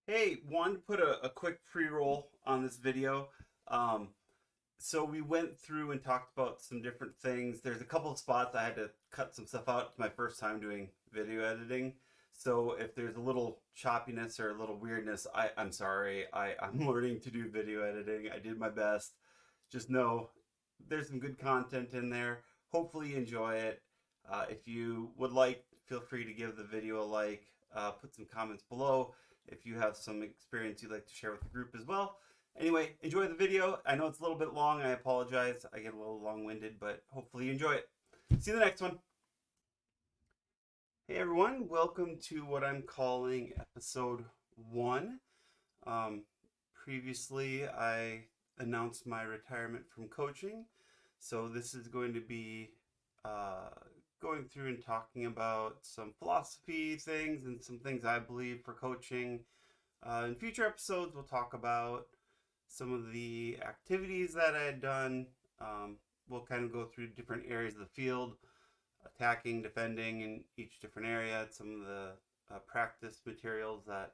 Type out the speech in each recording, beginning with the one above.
Hey, wanted to put a quick pre-roll on this video. Um, so we went through and talked about some different things. There's a couple of spots I had to cut some stuff out. It's my first time doing video editing. So if there's a little choppiness or a little weirdness, I'm sorry. I'm learning to do video editing. I did my best. Just know there's some good content in there. Hopefully you enjoy it. If you would like, feel free to give the video a like. Put some comments below if you have some experience you'd like to share with the group as well. Anyway, enjoy the video. I know it's a little bit long. I apologize. I get a little long-winded, but hopefully you enjoy it. See you in the next one. Hey everyone, welcome to what I'm calling episode 1. Um, Previously, I announced my retirement from coaching, so this is going to be uh, going through and talking about some philosophy things and some things I believe for coaching. In future episodes, we'll talk about some of the activities that I had done. We'll kind of go through different areas of the field, attacking, defending in each different area, some of the practice materials that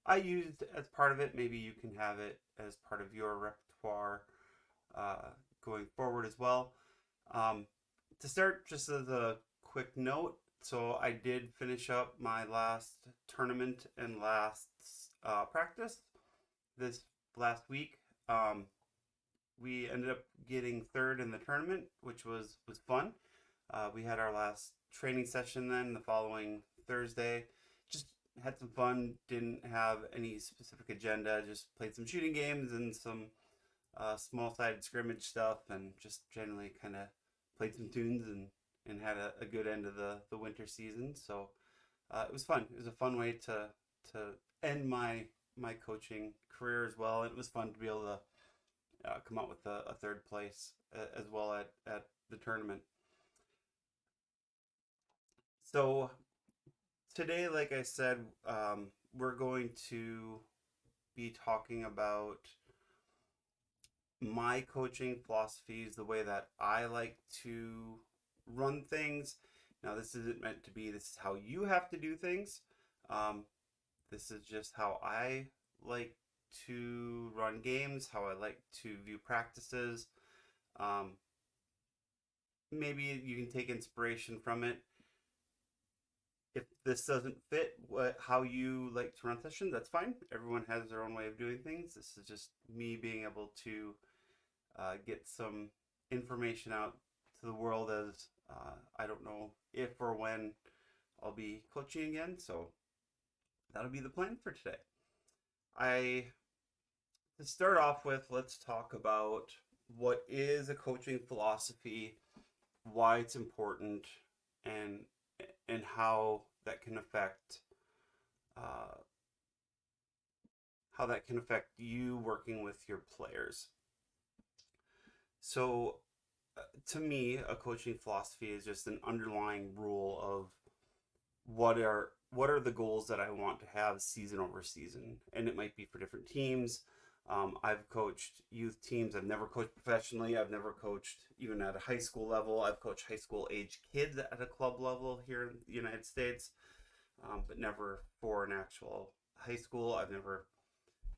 I used as part of it. Maybe you can have it as part of your repertoire going forward as well. Um, to start, just as a quick note, so I did finish up my last tournament and last practice this last week. Um, we ended up getting third in the tournament, which was fun. We had our last training session then the following Thursday. Just had some fun. Didn't have any specific agenda. Just played some shooting games and some small-sided scrimmage stuff, and just generally kind of played some tunes and had a good end of the winter season. So it was fun. It was a fun way to end my coaching career as well. It was fun to be able to come out with a third place as well at the tournament. So today, like I said, we're going to be talking about my coaching philosophies, the way that I like to run things. Now, this isn't meant to be this is how you have to do things. Um, this is just how I like to run games, how I like to view practices. Um, Maybe you can take inspiration from it. If this doesn't fit how you like to run sessions, that's fine. Everyone has their own way of doing things. This is just me being able to get some information out to the world as I don't know if or when I'll be coaching again. So that'll be the plan for today. I To start off with, let's talk about what is a coaching philosophy, why it's important, and and uh, how that can affect you working with your players. So, to me, a coaching philosophy is just an underlying rule of what are the goals that I want to have season over season, and it might be for different teams. I've coached youth teams. I've never coached professionally. I've never coached even at a high school level. I've coached high school age kids at a club level here in the United States, but never for an actual high school. I've never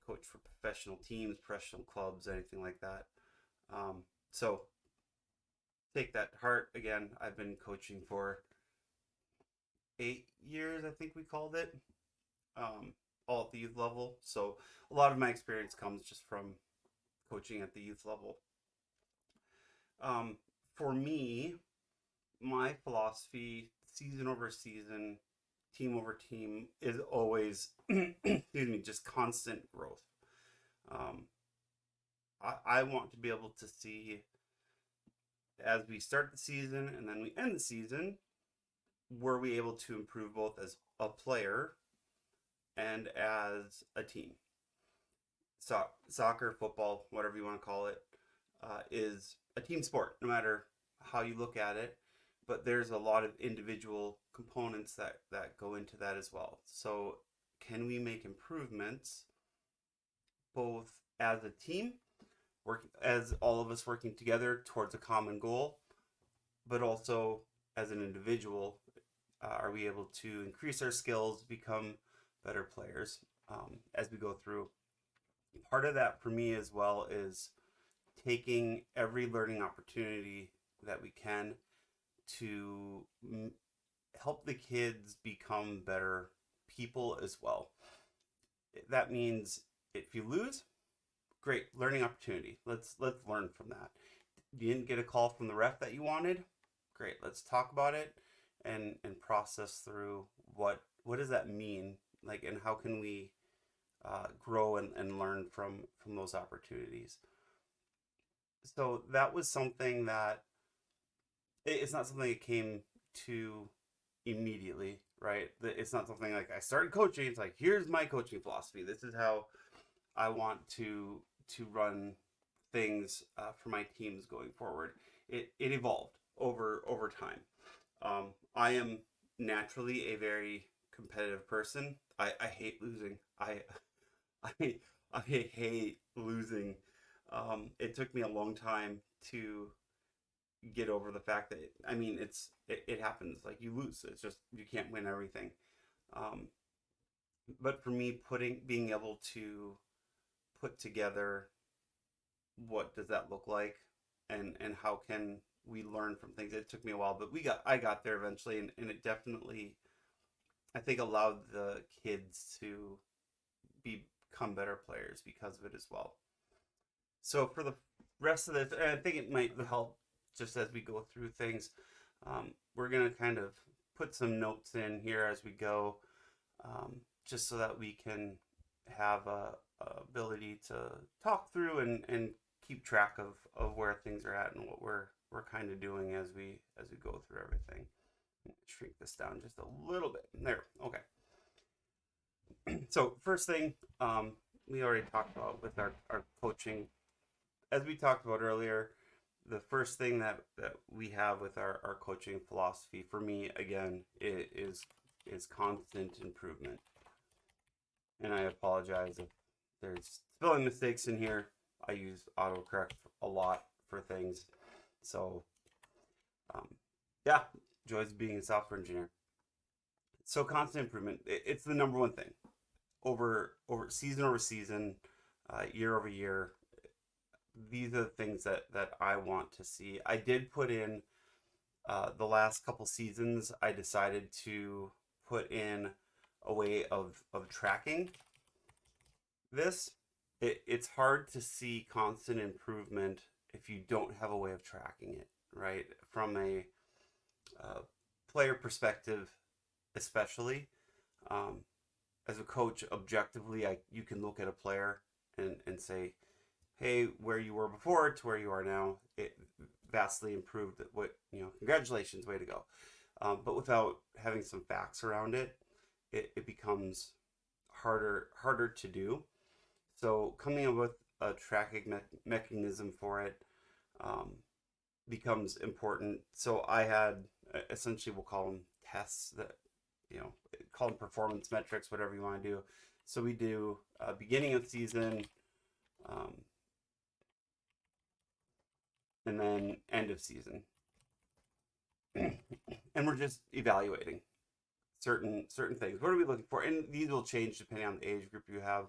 coached for professional teams, professional clubs, anything like that. So take that to heart. Again, I've been coaching for 8 years, I think we called it, all at the youth level. So a lot of my experience comes just from coaching at the youth level. Um, for me, my philosophy, season over season, team over team, is always, excuse me, just constant growth. Um, I want to be able to see as we start the season and then we end the season, were we able to improve both as a player and as a team? Soccer, football, whatever you want to call it, is a team sport, no matter how you look at it. But there's a lot of individual components that go into that as well. So, can we make improvements both as a team, work as all of us working together towards a common goal, but also as an individual? Are we able to increase our skills, become better players? as we go through. Part of that for me as well is taking every learning opportunity that we can to help the kids become better people as well. That means if you lose, great learning opportunity. Let's learn from that. You didn't get a call from the ref that you wanted. Great. Let's talk about it and process through what does that mean, like, and how can we grow and learn from those opportunities. So that was something that it's not something that came to immediately, right? It's not something like I started coaching. It's like, here's my coaching philosophy. This is how I want to run things for my teams going forward. It evolved over time. I am naturally a very competitive person. I hate losing. I I hate losing. It took me a long time to get over the fact that I mean it happens. Like you lose. It's just you can't win everything. Um, but for me, putting being able to put together what does that look like and how can we learn from things, it took me a while, but I got there eventually, and it definitely I think allowed the kids to become better players because of it as well. So for the rest of this, I think it might help just as we go through things. We're gonna kind of put some notes in here as we go, just so that we can have a ability to talk through and keep track of where things are at and what we're kind of doing as we go through everything. Shrink this down just a little bit. There. Okay. So first thing, we already talked about with our coaching. As we talked about earlier, the first thing that we have with our coaching philosophy for me again is constant improvement. And I apologize if there's spelling mistakes in here. I use autocorrect a lot for things. So um, yeah, joys of being a software engineer. So constant improvement, it's the number one thing over season, year over year. These are the things that I want to see. I did put in the last couple seasons. I decided to put in a way of tracking this. It's hard to see constant improvement if you don't have a way of tracking it, right? From a player perspective, especially. Um, as a coach, objectively, you can look at a player and say, hey, where you were before to where you are now, it vastly improved. Congratulations, way to go. But without having some facts around it, it becomes harder to do. So coming up with a tracking mechanism for it um, becomes important. So I had essentially, we'll call them tests that, call them performance metrics, whatever you want to do. So we do beginning of season, and then end of season, and we're just evaluating certain things. What are we looking for? And these will change depending on the age group you have.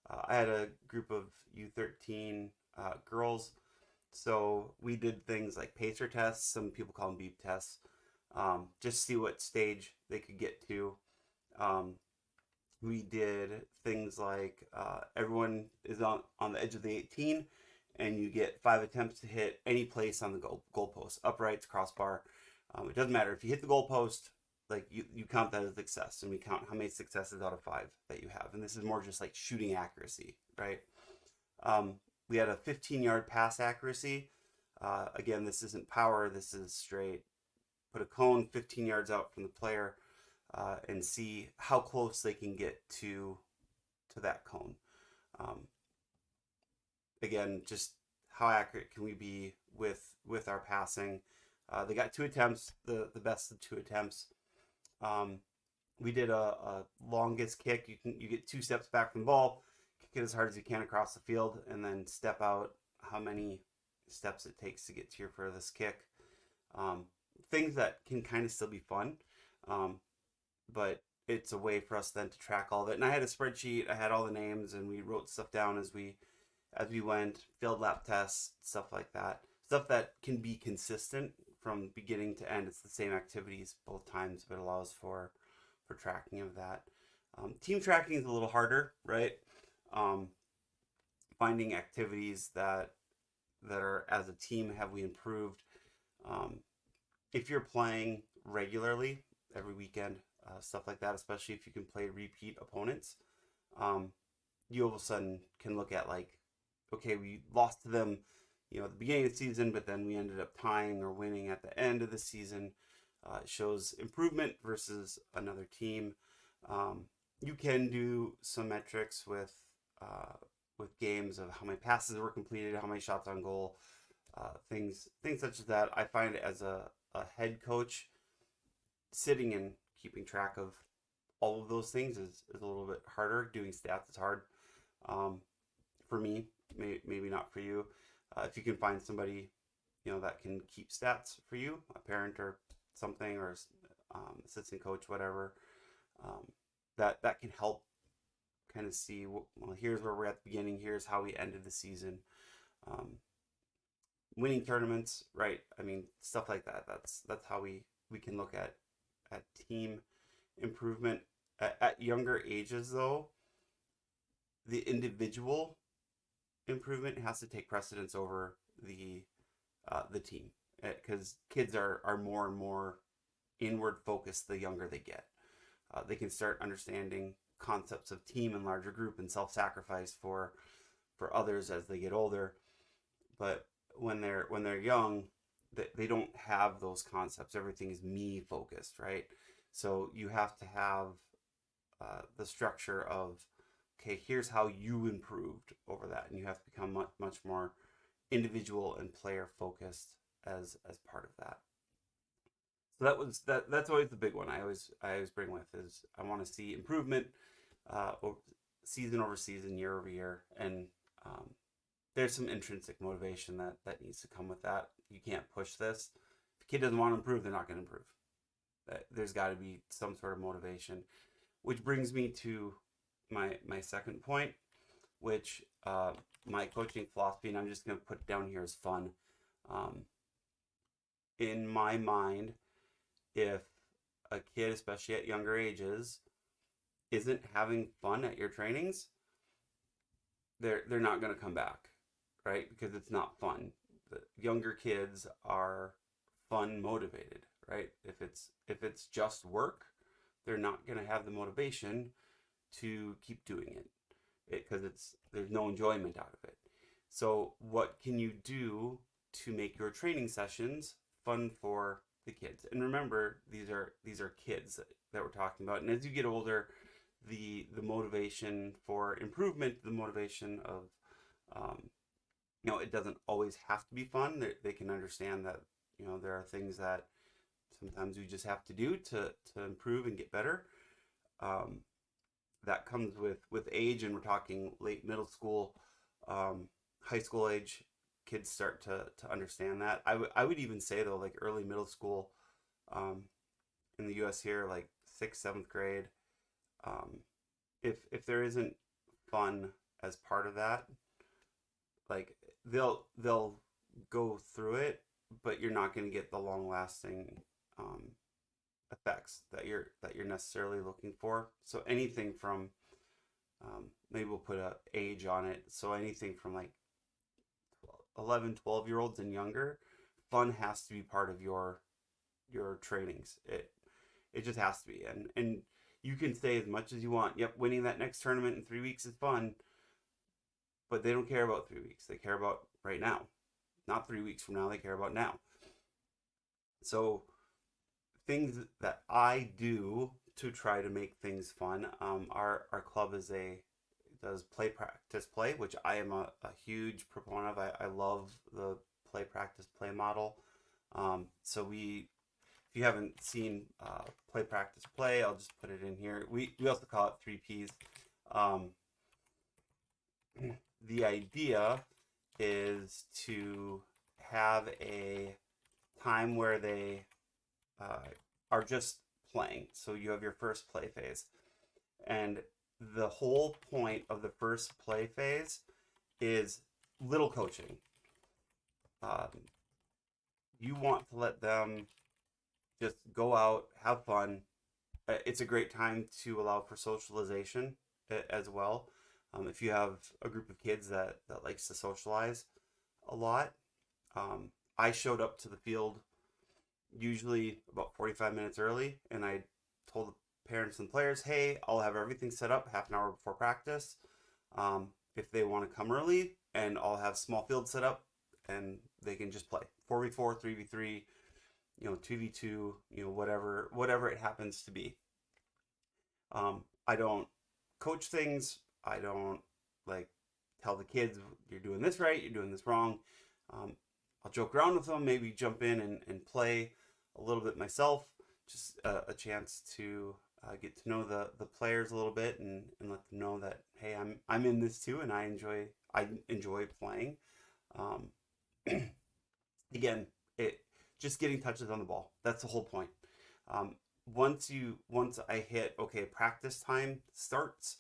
I had a group of U13 girls, so we did things like pacer tests. Some people call them beep tests. Just see what stage they could get to. We did things like everyone is on the edge of the 18, and you get 5 attempts to hit any place on the goalpost, uprights, crossbar. It doesn't matter if you hit the goalpost. Like you count that as success, and we count how many successes out of 5 that you have. And this is more just like shooting accuracy, right? We had a 15-yard pass accuracy. Again, this isn't power. This is straight. Put a cone 15 yards out from the player and see how close they can get to that cone. Again, just how accurate can we be with our passing? They got 2 attempts, the best of 2 attempts. We did a longest kick. You get 2 steps back from the ball, kick it as hard as you can across the field, and then step out how many steps it takes to get to your furthest kick. Things that can kind of still be fun, but it's a way for us then to track all of it. And I had a spreadsheet, I had all the names, and we wrote stuff down as we went, filled lap tests, stuff like that. Stuff that can be consistent from beginning to end. It's the same activities both times, but allows for tracking of that. Team tracking is a little harder, right? Um, Finding activities that are as a team have we improved. Um, if you're playing regularly every weekend, stuff like that, especially if you can play repeat opponents, um, you all of a sudden can look at like, okay, we lost to them, at the beginning of the season, but then we ended up tying or winning at the end of the season. It shows improvement versus another team. Um, you can do some metrics with games of how many passes were completed, how many shots on goal, things such as that. I find as a head coach, sitting and keeping track of all of those things is a little bit harder. Doing stats is hard for me, maybe not for you. If you can find somebody that can keep stats for you, a parent or something, or assistant coach, whatever, that can help kind of see, well, here's where we're at the beginning, here's how we ended the season. Winning tournaments, right? I mean, stuff like that. That's how we can look at team improvement. At younger ages, though, the individual improvement has to take precedence over the team, because kids are more and more inward focused the younger they get. They can start understanding concepts of team and larger group and self-sacrifice for others as they get older. But when they're young, they don't have those concepts. Everything is me focused, right? So you have to have the structure of, okay, here's how you improved over that, and you have to become much more individual and player focused as part of that. So that's always the big one I always bring with, is I want to see improvement, season over season, year over year, and there's some intrinsic motivation that needs to come with that. You can't push this. If a kid doesn't want to improve, they're not going to improve. There's got to be some sort of motivation, which brings me to my second point, which my coaching philosophy, and I'm just going to put down here as fun. In my mind, if a kid, especially at younger ages, isn't having fun at your trainings, they're not going to come back, right? Because it's not fun. The younger kids are fun motivated, right? If it's just work, they're not going to have the motivation to keep doing it, because there's no enjoyment out of it. So what can you do to make your training sessions fun for the kids? And remember, these are kids that we're talking about. And as you get older, the motivation for improvement, the motivation of it doesn't always have to be fun. They can understand that there are things that sometimes we just have to do to improve and get better. That comes with age, and we're talking late middle school, high school age. Kids start to understand that. I would even say, though, like early middle school, in the U.S. here, like 6th, 7th grade, if there isn't fun as part of that, like they'll go through it, but you're not going to get the long lasting effects that you're necessarily looking for. So anything from maybe we'll put a age on it. So anything from like 11, 12-year-olds and younger, fun has to be part of your trainings. It just has to be. And you can say as much as you want, yep, winning that next tournament in 3 weeks is fun, but they don't care about 3 weeks. They care about right now. Not 3 weeks from now, they care about now. So things that I do to try to make things fun, our club does play practice play, which I am a huge proponent of. I love the play practice play model. So if you haven't seen play practice play, I'll just put it in here. We also call it 3 Ps. The idea is to have a time where they are just playing. So you have your first play phase. And the whole point of the first play phase is little coaching. Um, you want to let them just go out, have fun. It's a great time to allow for socialization as well. If you have a group of kids that likes to socialize a lot, I showed up to the field usually about 45 minutes early, and I told the parents and players, hey, I'll have everything set up half an hour before practice. If they want to come early, and I'll have small field set up, and they can just play 4v4, 3v3, 2v2, whatever it happens to be. I don't coach things. I don't like tell the kids you're doing this right, you're doing this wrong. I'll joke around with them, maybe jump in and play a little bit myself, just a chance to get to know the players a little bit and let them know that, hey, I'm in this too, and I enjoy playing. Again, it just getting touches on the ball. That's the whole point. Once I hit, okay, practice time starts,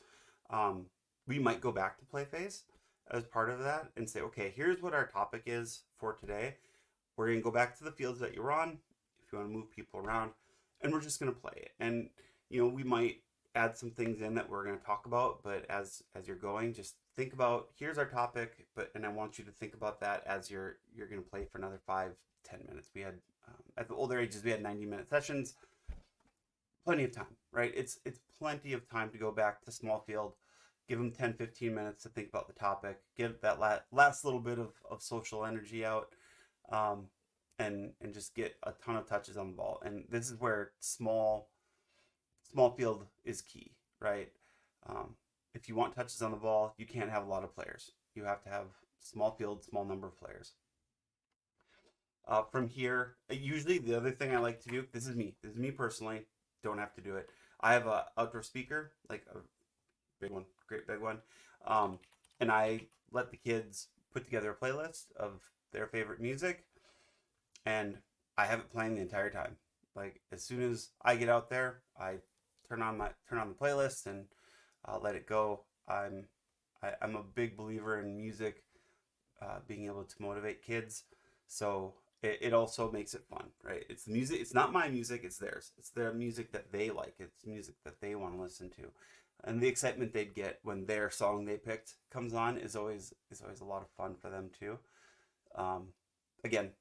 we might go back to play phase as part of that and say, okay, here's what our topic is for today. We're going to go back to the fields that you're on if you want to move people around, and we're just going to play. And, we might add some things in that we're going to talk about, but as you're going, just think about, here's our topic, and I want you to think about that as you're going to play for another 5-10 minutes. We had, at the older ages, we had 90-minute sessions. Plenty of time, right? It's plenty of time to go back to small field, give them 10-15 minutes to think about the topic, get that last little bit of social energy out, and just get a ton of touches on the ball. And this is where small field is key, right? If you want touches on the ball, you can't have a lot of players. You have to have small field, small number of players. From here, usually the other thing I like to do, this is me personally, don't have to do it. I have a outdoor speaker, like a big one, great big one. And I let the kids put together a playlist of their favorite music, and I have it playing the entire time. Like, as soon as I get out there, I turn on the playlist and let it go. I'm a big believer in music being able to motivate kids, so it also makes it fun, right? It's the music. It's not my music. It's theirs. It's their music that they like. It's music that they want to listen to, and the excitement they'd get when their song they picked comes on is always a lot of fun for them too. Again,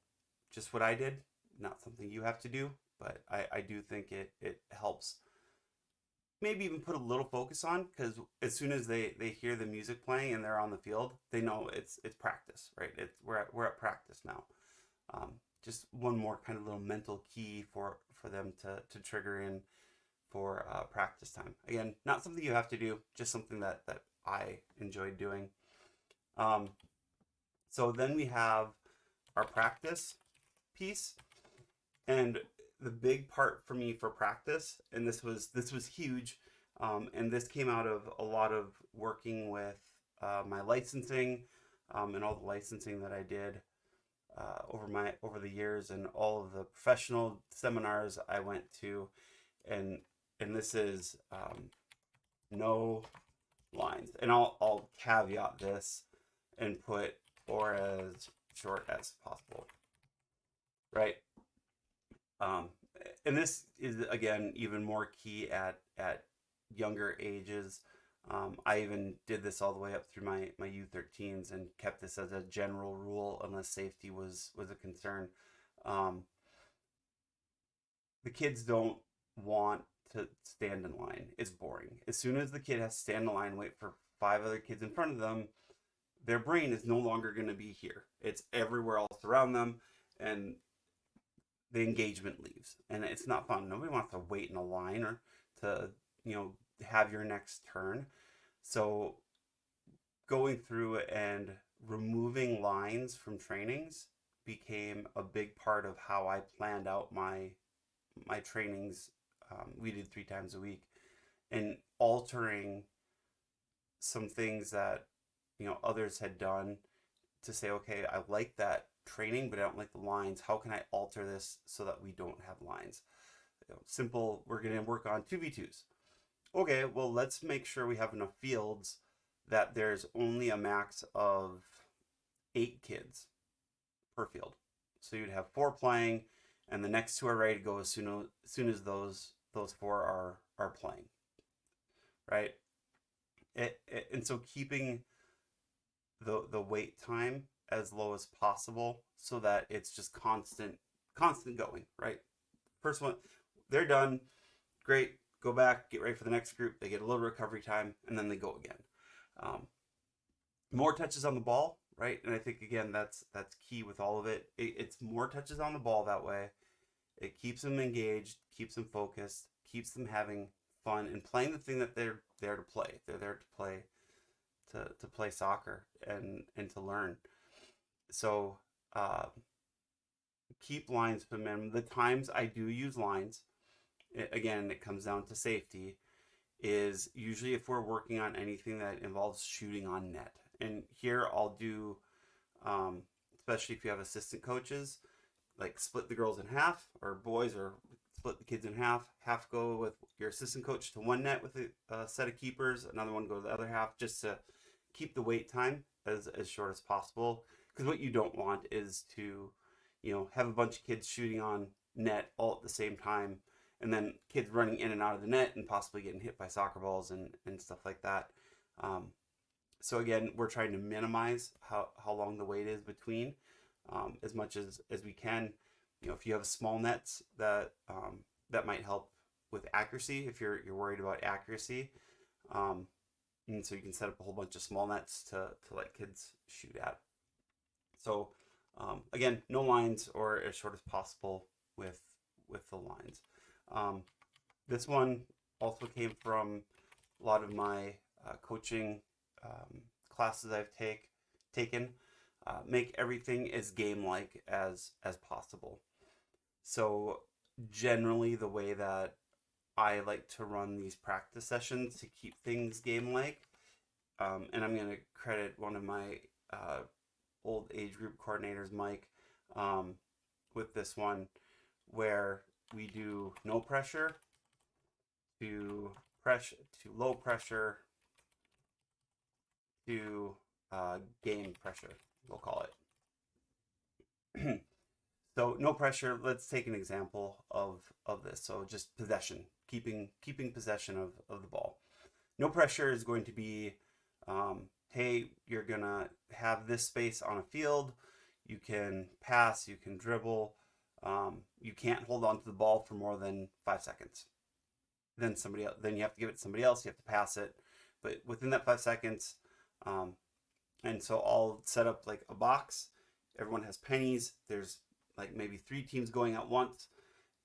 just what I did, not something you have to do, but I do think it helps. Maybe even put a little focus on, because as soon as they hear the music playing and they're on the field, they know it's practice, right? We're at practice now. Just one more kind of little mental key for them to trigger in for practice time. Again, not something you have to do, just something that I enjoyed doing. So then we have our practice piece, and the big part for me for practice, and this was huge, and this came out of a lot of working with my licensing, and all the licensing that I did over the years, and all of the professional seminars I went to, and this is no lines, and I'll caveat this and put or as short as possible, right? And this is, again, even more key at younger ages. I even did this all the way up through my U13s and kept this as a general rule unless safety was a concern. The kids don't want to stand in line. It's boring. As soon as the kid has to stand in line, wait for 5 other kids in front of them, their brain is no longer going to be here. It's everywhere else around them, and the engagement leaves, and it's not fun. Nobody wants to wait in a line or to have your next turn. So going through and removing lines from trainings became a big part of how I planned out my trainings. We did 3 times a week, and altering some things that others had done to say, okay, I like that training, but I don't like the lines. How can I alter this so that we don't have lines? simple, we're going to work on 2v2s. Okay, well, let's make sure we have enough fields that there's only a max of 8 kids per field. So you'd have 4 playing, and the next 2 are ready to go as soon as those 4 are playing, right? And so keeping the wait time as low as possible so that it's just constant going, right? First one, they're done, great, go back, get ready for the next group, they get a little recovery time, and then they go again. More touches on the ball, right? And I think again that's key with all of it. It's more touches on the ball that way. It keeps them engaged, keeps them focused, keeps them having fun and playing the thing that they're there to play. They're there to play to play soccer and to learn. So keep lines for them. The times I do use lines, again, it comes down to safety, is usually if we're working on anything that involves shooting on net. And here I'll do, especially if you have assistant coaches, like split the girls in half, or boys, or split the kids in half. Half go with your assistant coach to one net with a set of keepers, another one go to the other half, just to keep the wait time as short as possible. Because what you don't want is to, have a bunch of kids shooting on net all at the same time, and then kids running in and out of the net and possibly getting hit by soccer balls and stuff like that. So again, we're trying to minimize how long the wait is between, as much as we can. If you have small nets, that might help with accuracy if you're worried about accuracy. And so you can set up a whole bunch of small nets to let kids shoot at. So again, no lines, or as short as possible with the lines. This one also came from a lot of my coaching classes I've taken. Make everything as game-like as possible. So generally the way that I like to run these practice sessions to keep things game-like, and I'm going to credit one of my old age group coordinators, Mike, with this one, where we do no pressure to low pressure to game pressure, we'll call it. So no pressure, let's take an example of this. So just possession, keeping possession of the ball. No pressure is going to be, hey, you're going to have this space on a field. You can pass, you can dribble. You can't hold on to the ball for more than 5 seconds. Then you have to give it to somebody else. You have to pass it, but within that 5 seconds. And so I'll set up like a box. Everyone has pennies. There's like maybe 3 teams going at once.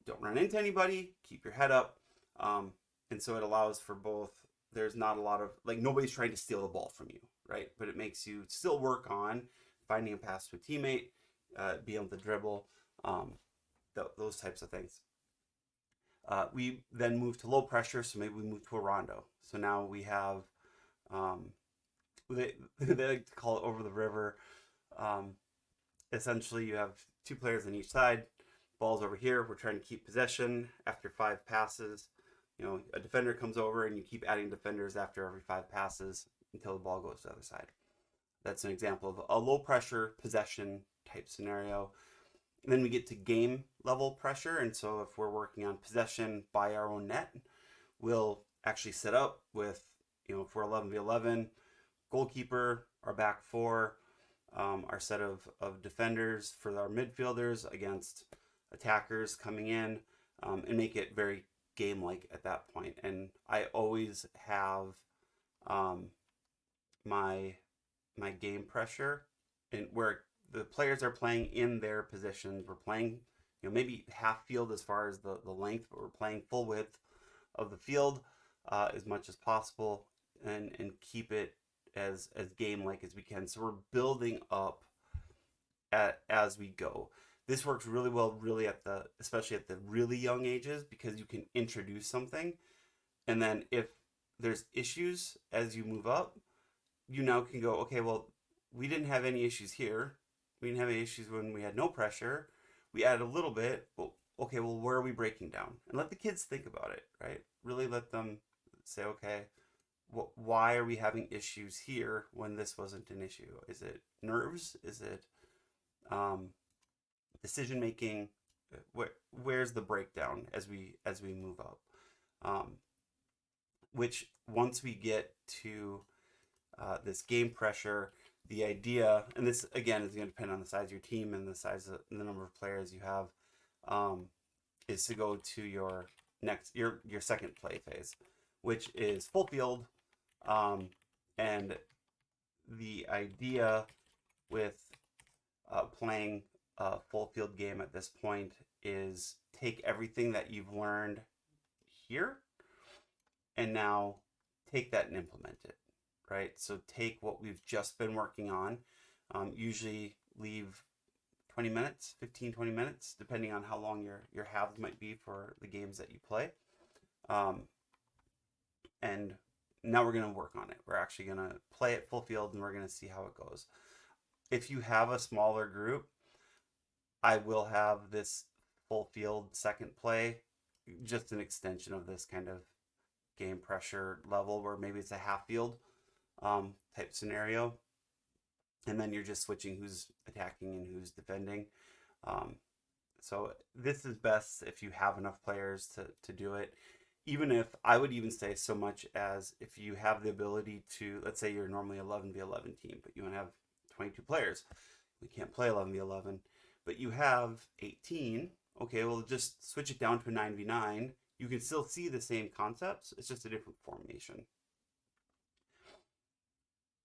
Don't run into anybody. Keep your head up. And so it allows for both. There's not a lot of, like, nobody's trying to steal the ball from you, right? But it makes you still work on finding a pass to a teammate, be able to dribble, those types of things. We then move to low pressure, so maybe we move to a rondo. So now we have, they like to call it over the river. Essentially, you have 2 players on each side. Ball's over here. We're trying to keep possession after 5 passes. A defender comes over, and you keep adding defenders after every 5 passes until the ball goes to the other side. That's an example of a low pressure possession type scenario. And then we get to game level pressure. And so if we're working on possession by our own net, we'll actually set up with, if we're 11v11, goalkeeper, our back 4, our set of defenders for our midfielders against attackers coming in, and make it very game-like at that point. And I always have my game pressure, and where the players are playing in their positions. We're playing, maybe half field as far as the length, but we're playing full width of the field as much as possible, and keep it as game-like as we can. So we're building up as we go. This works really well, especially at the really young ages, because you can introduce something, and then if there's issues as you move up, you now can go, okay, well, we didn't have any issues here. We didn't have any issues when we had no pressure. We added a little bit. Well, okay, well, where are we breaking down? And let the kids think about it, right? Really let them say, okay, why are we having issues here when this wasn't an issue? Is it nerves? Is it um, decision making? Where's the breakdown as we move up? Um, which once we get to this game pressure, the idea, and this again is going to depend on the size of your team and the size of the number of players you have, um, is to go to your second play phase, which is full field, and the idea with playing a full field game at this point is take everything that you've learned here and now take that and implement it, right? So take what we've just been working on, usually leave 20 minutes, 15, 20 minutes, depending on how long your halves might be for the games that you play. And now we're going to work on it. We're actually going to play it full field and we're going to see how it goes. If you have a smaller group, I will have this full field second play, just an extension of this kind of game pressure level where maybe it's a half field type scenario. And then you're just switching who's attacking and who's defending. So this is best if you have enough players to do it. Even if I would even say so much as if you have the ability to, let's say you're normally 11v11 team, but you want to have 22 players. We can't play 11v11, but you have 18. Okay, well, just switch it down to a 9v9. You can still see the same concepts. It's just a different formation.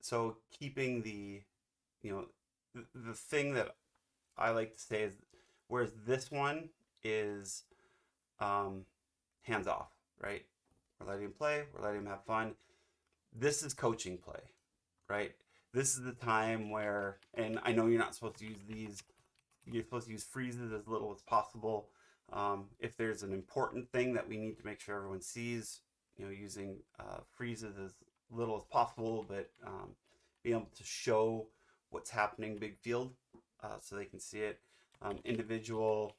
So keeping the thing that I like to say is, whereas this one is hands off, right? We're letting him play. We're letting him have fun. This is coaching play, right? This is the time where, and I know you're not supposed to use these. You're supposed to use freezes as little as possible. If there's an important thing that we need to make sure everyone sees, using freezes as little as possible, but being able to show what's happening big field so they can see it. Individual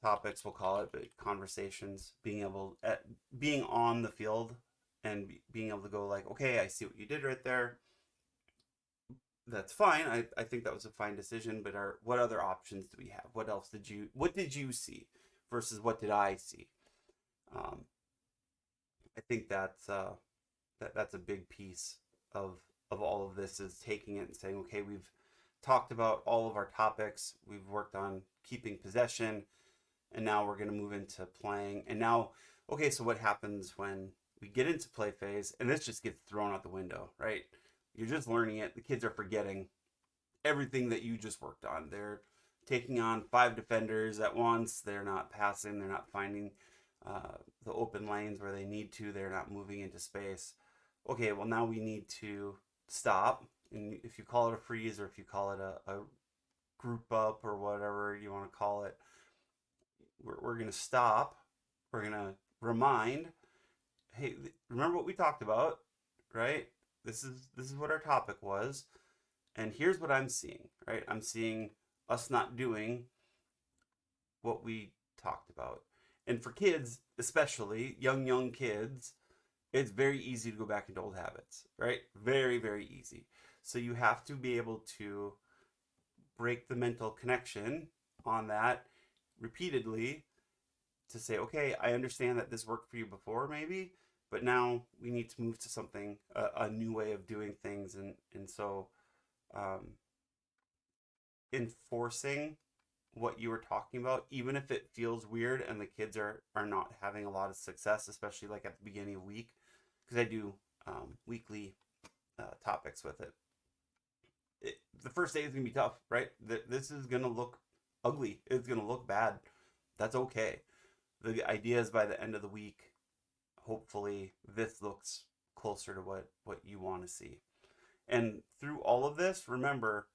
topics, we'll call it, but conversations, being on the field and being able to go like, okay, I see what you did right there. That's fine. I think that was a fine decision, but what other options do we have? What did you see versus what did I see? I think that's a big piece of all of this, is taking it and saying, okay, we've talked about all of our topics. We've worked on keeping possession, and now we're going to move into playing. And now, okay, so what happens when we get into play phase and this just gets thrown out the window, right? You're just learning it. The kids are forgetting everything that you just worked on. They're taking on 5 defenders at once. They're not passing. They're not finding the open lanes where they need to. They're not moving into space. Okay, well, now we need to stop. And if you call it a freeze, or if you call it a group up, or whatever you want to call it, we're going to stop. We're going to remind, hey, remember what we talked about, right? This is what our topic was, and here's what I'm seeing, right? I'm seeing us not doing what we talked about. And for kids, especially young kids, it's very easy to go back into old habits, right? Very, very easy. So you have to be able to break the mental connection on that repeatedly to say, okay, I understand that this worked for you before, maybe, but now we need to move to something, a new way of doing things. And so enforcing what you were talking about, even if it feels weird and the kids are not having a lot of success, especially like at the beginning of the week, because I do weekly topics with it. The first day is going to be tough, right? This is going to look ugly. It's going to look bad. That's okay. The idea is by the end of the week, hopefully this looks closer to what you want to see. And through all of this, remember,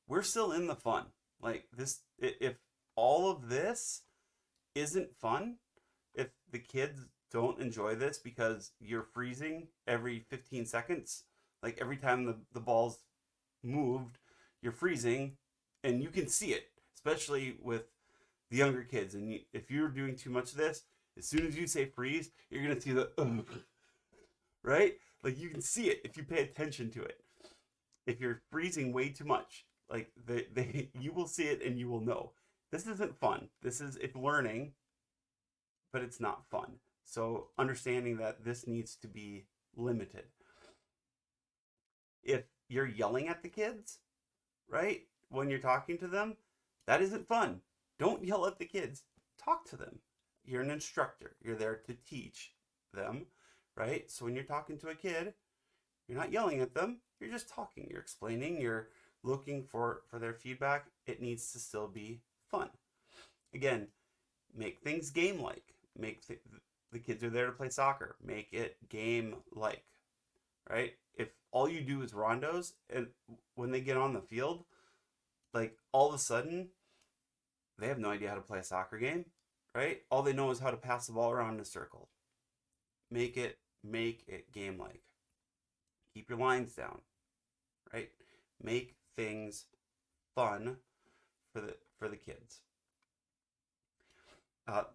we're still in the fun. Like this, if all of this isn't fun, if the kids don't enjoy this because you're freezing every 15 seconds, like every time the ball's moved, you're freezing, and you can see it. especially with the younger kids. And if you're doing too much of this, as soon as you say freeze, you're gonna see the right? Like you can see it if you pay attention to it. If you're freezing way too much, like you will see it and you will know. This isn't fun. It's learning, but it's not fun. So understanding that this needs to be limited. If you're yelling at the kids, right? When you're talking to them, that isn't fun. Don't yell at the kids. Talk to them. You're an instructor. You're there to teach them, right? So when you're talking to a kid, you're not yelling at them. You're just talking. You're explaining. You're looking for their feedback. It needs to still be fun. Again, make things game-like. Make the kids are there to play soccer. Make it game-like, right? If all you do is rondos, and when they get on the field, like all of a sudden, they have no idea how to play a soccer game, right? All they know is how to pass the ball around in a circle. Make it game-like. Keep your lines down, right? Make things fun for the kids. How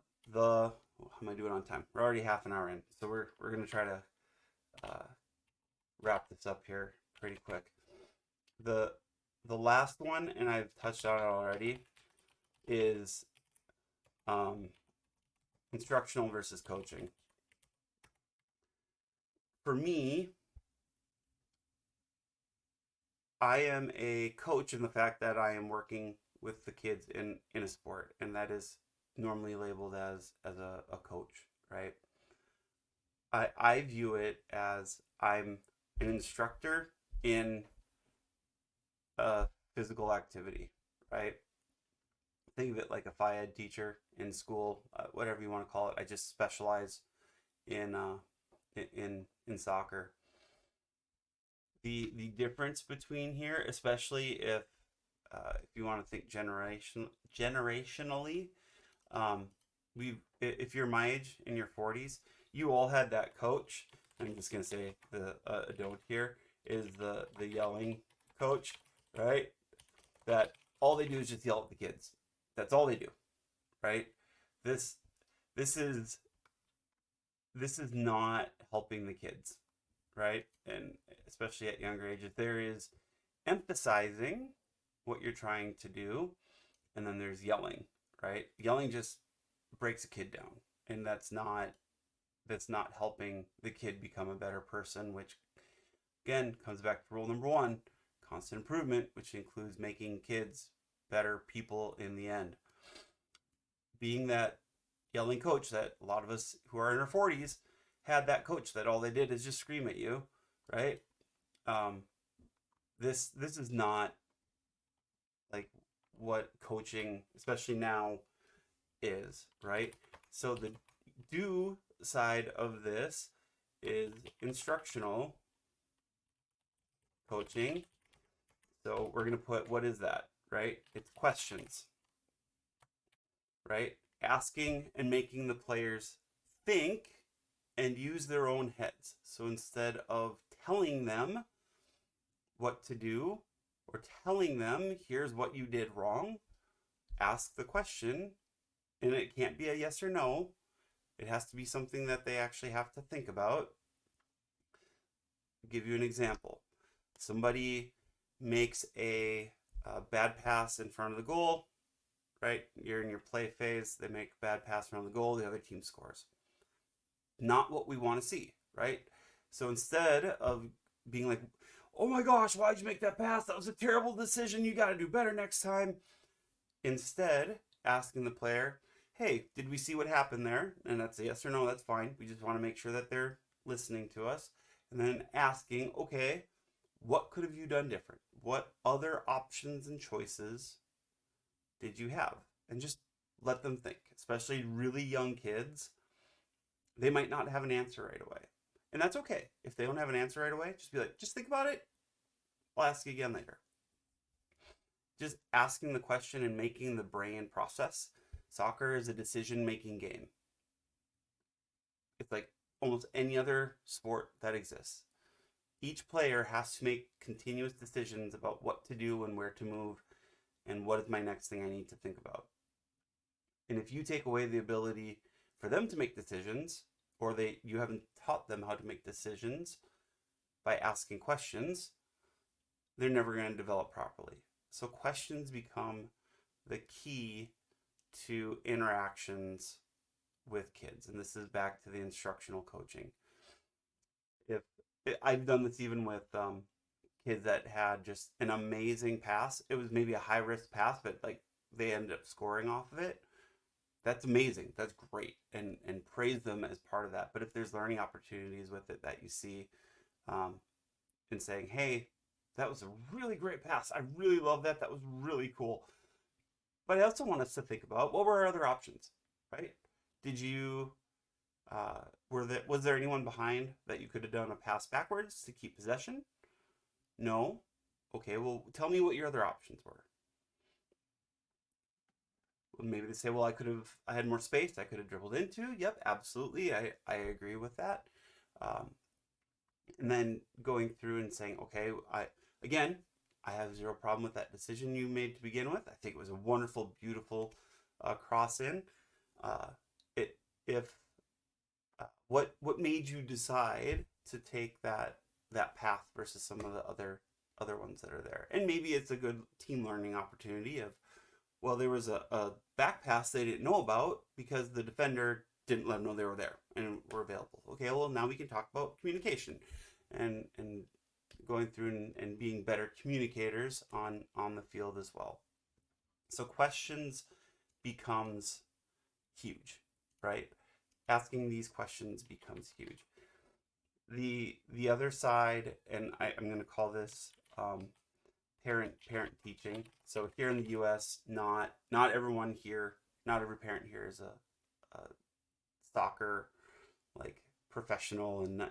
am I doing on time? We're already half an hour in, so we're gonna try to wrap this up here pretty quick. The last one, and I've touched on it already, is instructional versus coaching. For me, I am a coach in the fact that I am working with the kids in a sport, and that is normally labeled as a coach, right? I view it as I'm an instructor in a physical activity, right? Think of it like a phy ed teacher in school, whatever you want to call it. I just specialize in soccer. The difference between here, especially if you want to think generationally, if you're my age in your 40s, you all had that coach. I'm just gonna say the adult here is the yelling coach, right? That all they do is just yell at the kids. That's all they do, right? This is not helping the kids, right? And especially at younger ages, there is emphasizing what you're trying to do, and then there's yelling, right? Yelling just breaks a kid down, and that's not helping the kid become a better person, which again comes back to rule number 1, constant improvement, which includes making kids better people in the end. Being that yelling coach that a lot of us who are in our 40s had, that coach that all they did is just scream at you, right? This is not like what coaching, especially now, is, right? So the do side of this is instructional coaching. So we're going to put, what is that, right? It's questions, right? Asking and making the players think and use their own heads. So instead of telling them what to do or telling them, here's what you did wrong, ask the question, and it can't be a yes or no. It has to be something that they actually have to think about. I'll give you an example. Somebody makes a bad pass in front of the goal, right? You're in your play phase. They make a bad pass in front of the goal. The other team scores. Not what we want to see, right? So instead of being like, oh my gosh, why'd you make that pass? That was a terrible decision. You got to do better next time. Instead, asking the player, hey, did we see what happened there? And that's a yes or no, that's fine. We just want to make sure that they're listening to us. And then asking, okay, what could have you done different? What other options and choices did you have? And just let them think, especially really young kids. They might not have an answer right away. And that's okay. If they don't have an answer right away, just be like, just think about it. I'll ask you again later. Just asking the question and making the brain process. Soccer is a decision-making game. It's like almost any other sport that exists. Each player has to make continuous decisions about what to do and where to move and what is my next thing I need to think about. And if you take away the ability for them to make decisions, or you haven't taught them how to make decisions by asking questions, they're never going to develop properly. So questions become the key to interactions with kids. And this is back to the instructional coaching. If I've done this even with kids that had just an amazing pass, it was maybe a high risk pass, but like they ended up scoring off of it. That's amazing. That's great, and praise them as part of that. But if there's learning opportunities with it that you see, um, and saying, "Hey, that was a really great pass. I really love that. That was really cool." But I also want us to think about what were our other options, right? Did you was there anyone behind that you could have done a pass backwards to keep possession? No. Okay, well, tell me what your other options were. Maybe they say, well, I had more space, I could have dribbled into. Yep, absolutely. I agree with that. Um, and then going through and saying, okay, again, I have zero problem with that decision you made to begin with. I think it was a wonderful, beautiful cross in. It if what made you decide to take that path versus some of the other ones that are there? And maybe it's a good team learning opportunity of, well, there was a back pass they didn't know about because the defender didn't let them know they were there and were available. Okay, well, now we can talk about communication and going through and being better communicators on the field as well. So questions becomes huge, right? Asking these questions becomes huge. The other side, and I'm going to call this parent teaching. So here in the U.S., not everyone here, not every parent here is a soccer like professional, and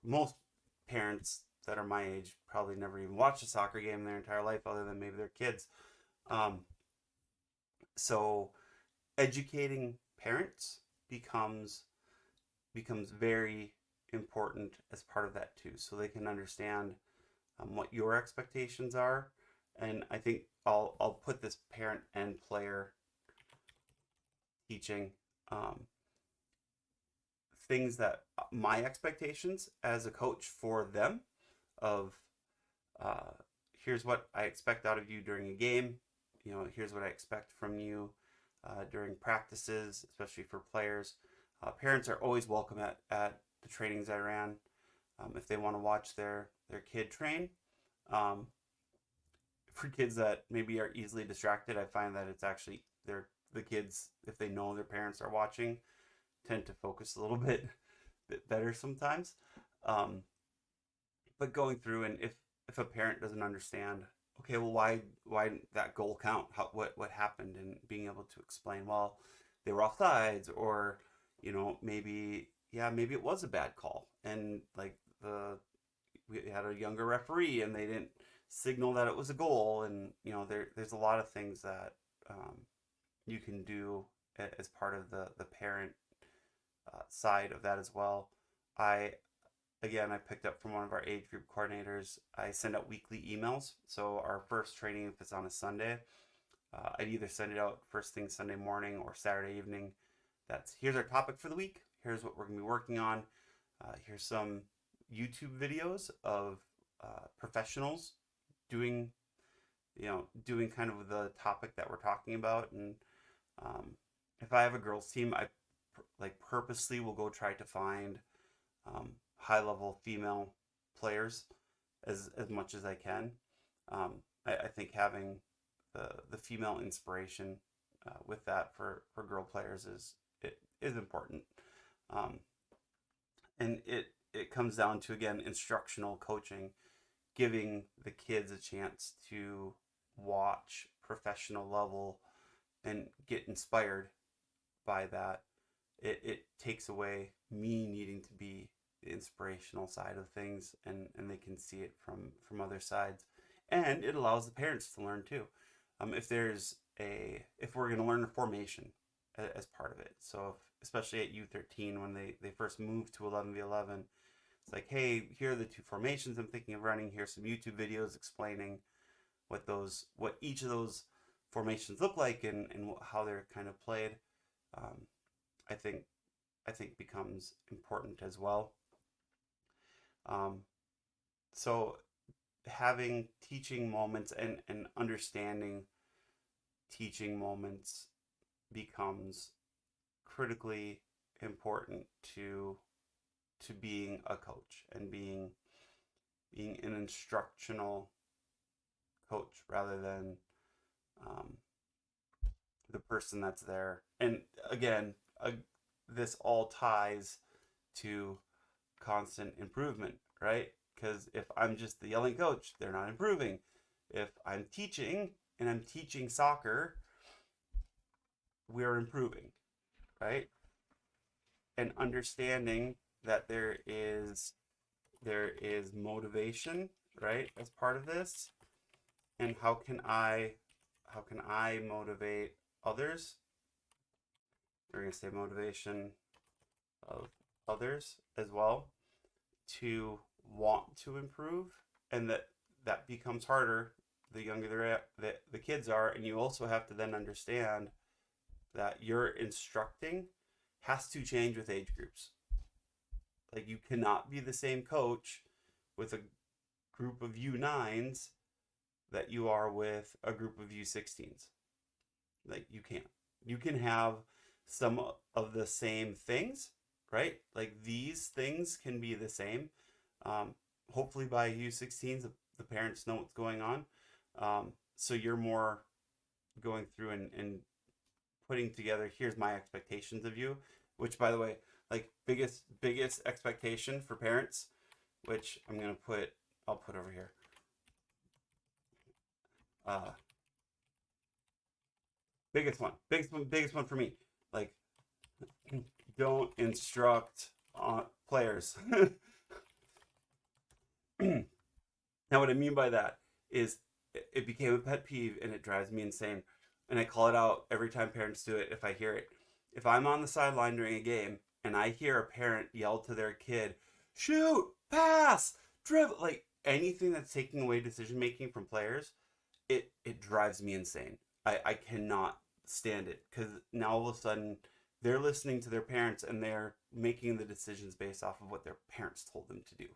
most parents that are my age probably never even watched a soccer game in their entire life, other than maybe their kids. Um, so educating parents becomes very important as part of that too, so they can understand what your expectations are. And I think I'll put this parent and player teaching, things that my expectations as a coach for them of, uh, here's what I expect out of you during a game. Here's what I expect from you during practices, especially for players. Parents are always welcome at the trainings I ran, if they want to watch their kid train. Um, for kids that maybe are easily distracted, I find that it's actually the kids, if they know their parents are watching, tend to focus a little bit better sometimes. Um, but going through, and if a parent doesn't understand, okay, well, why didn't that goal count? What happened? And being able to explain, well, they were offsides, or maybe it was a bad call, and like we had a younger referee and they didn't signal that it was a goal, and there's a lot of things that you can do as part of the parent side of that as well. I I picked up from one of our age group coordinators. I send out weekly emails. So our first training, if it's on a Sunday, I'd either send it out first thing Sunday morning or Saturday evening. Here's our topic for the week. Here's what we're going to be working on. Here's some YouTube videos of professionals doing kind of the topic that we're talking about. And if I have a girls team, I purposely will go try to find high level female players as much as I can. I think having the female inspiration with that for girl players is important. And it comes down to, again, instructional coaching, giving the kids a chance to watch professional level and get inspired by that. It takes away me needing to be the inspirational side of things, and they can see it from other sides. And it allows the parents to learn too. If we're going to learn a formation as part of it. So especially at U13, when they first moved to 11v11, it's like, hey, here are the two formations I'm thinking of running. Here's some YouTube videos explaining what each of those formations look like and how they're kind of played, um, I think becomes important as well. Um, so having teaching moments and understanding teaching moments becomes critically important to being a coach and being an instructional coach rather than um, the person that's there. And again, this all ties to constant improvement, right? Because if I'm just the yelling coach, they're not improving. If I'm teaching and I'm teaching soccer, we're improving, right? And understanding that there is motivation, right, as part of this, and how can I motivate others? We're gonna say motivation of others as well to want to improve, and that becomes harder the younger the kids are, and you also have to then understand that your instructing has to change with age groups. Like you cannot be the same coach with a group of U9s that you are with a group of U16s. Like you can't. You can have some of the same things, right? Like these things can be the same. Um, Hopefully by U16s, the parents know what's going on. So you're more going through and putting together, here's my expectations of you, which by the way, like biggest expectation for parents, which I'll put over here. Uh, biggest one for me. Like, don't instruct players. Now, what I mean by that is it became a pet peeve and it drives me insane. And I call it out every time parents do it if I hear it. If I'm on the sideline during a game and I hear a parent yell to their kid, shoot, pass, dribble, like anything that's taking away decision making from players, it drives me insane. I cannot stand it because now all of a sudden they're listening to their parents and they're making the decisions based off of what their parents told them to do.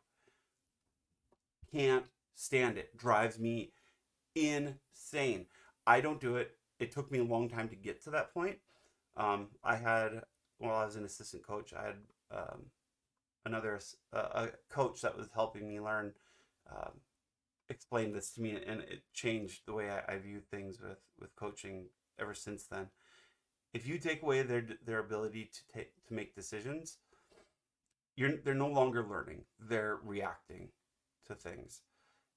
Can't stand it. Drives me insane. I don't do it. It took me a long time to get to that point. I had, while I was an assistant coach, I had another a coach that was helping me learn, um, explain this to me, and it changed the way I view things with coaching ever since then. If you take away their ability to make decisions, they're no longer learning. They're reacting to things.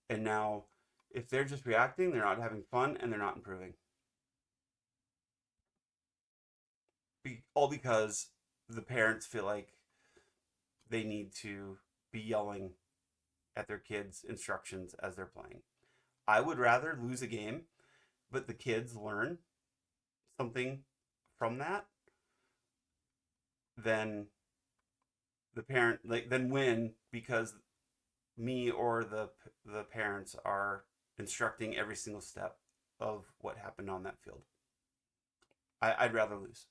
And now if they're just reacting, they're not having fun and they're not improving. All because the parents feel like they need to be yelling at their kids' instructions as they're playing. I would rather lose a game, but the kids learn something from that than the parent like then win because me or the parents are instructing every single step of what happened on that field. I'd rather lose.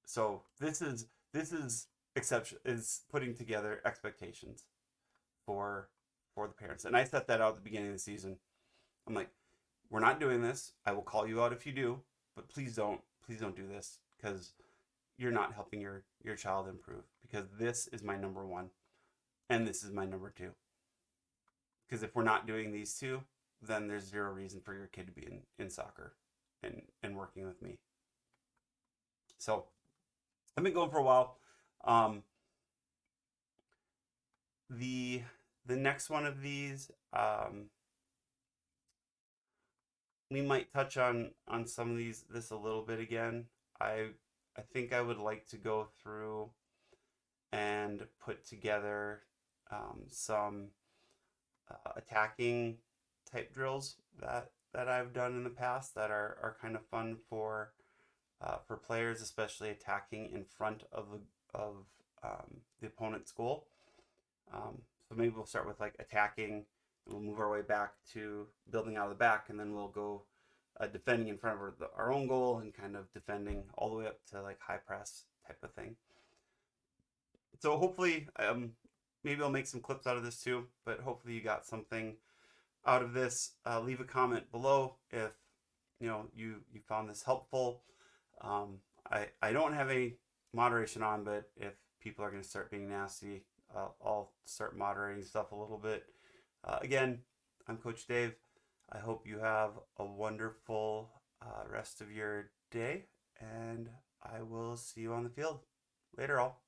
So this is exception is putting together expectations for the parents, and I set that out at the beginning of the season. I'm like, we're not doing this. I will call you out if you do, but please don't do this because you're not helping your child improve. Because this is my number one, and this is my number two. Because if we're not doing these two, then there's zero reason for your kid to be in soccer and working with me. So I've been going for a while. Um, the the next one of these, we might touch on some of this a little bit again. I think I would like to go through and put together some attacking type drills that I've done in the past that are kind of fun for players, especially attacking in front of the opponent's goal. So maybe we'll start with like attacking, and we'll move our way back to building out of the back, and then we'll go defending in front of our own goal and kind of defending all the way up to like high press type of thing. So hopefully, maybe I'll make some clips out of this too, but hopefully you got something out of this. Leave a comment below if you found this helpful. I don't have any moderation on, but if people are going to start being nasty, I'll start moderating stuff a little bit. Again, I'm Coach Dave. I hope you have a wonderful rest of your day, and I will see you on the field. Later, all.